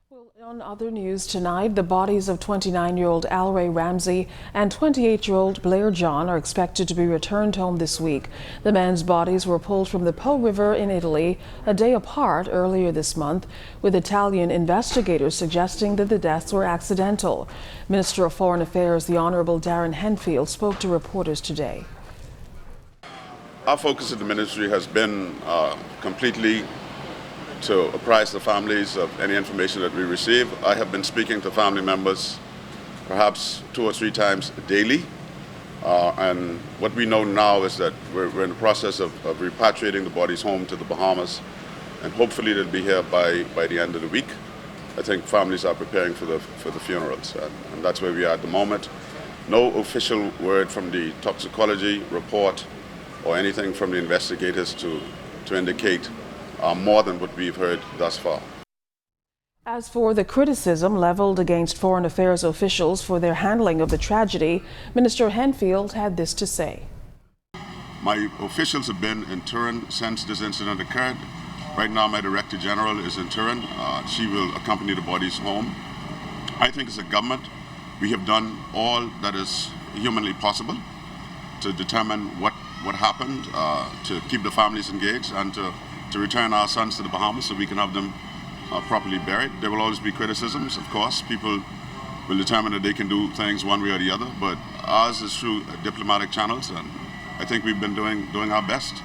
Well, on other news tonight, the bodies of 29-year-old Al Ray Ramsey and 28-year-old Blair John are expected to be returned home this week. The men's bodies were pulled from the Po River in Italy a day apart earlier this month, with Italian investigators suggesting that the deaths were accidental. Minister of Foreign Affairs, the Honorable Darren Henfield, spoke to reporters today. Our focus at the ministry has been completely to apprise the families of any information that we receive. I have been speaking to family members perhaps 2 or 3 times daily. And what we know now is that we're in the process of repatriating the bodies home to the Bahamas, and hopefully they'll be here by the end of the week. I think families are preparing for the funerals, and that's where we are at the moment. No official word from the toxicology report or anything from the investigators to indicate more than what we've heard thus far. As for the criticism leveled against foreign affairs officials for their handling of the tragedy, Minister Henfield had this to say. My officials have been in Turin since this incident occurred. Right now my Director General is in Turin. She will accompany the bodies home. I think as a government we have done all that is humanly possible to determine what happened, to keep the families engaged, and to return our sons to the Bahamas so we can have them properly buried. There will always be criticisms, of course. People will determine that they can do things one way or the other, but ours is through diplomatic channels, and I think we've been doing our best.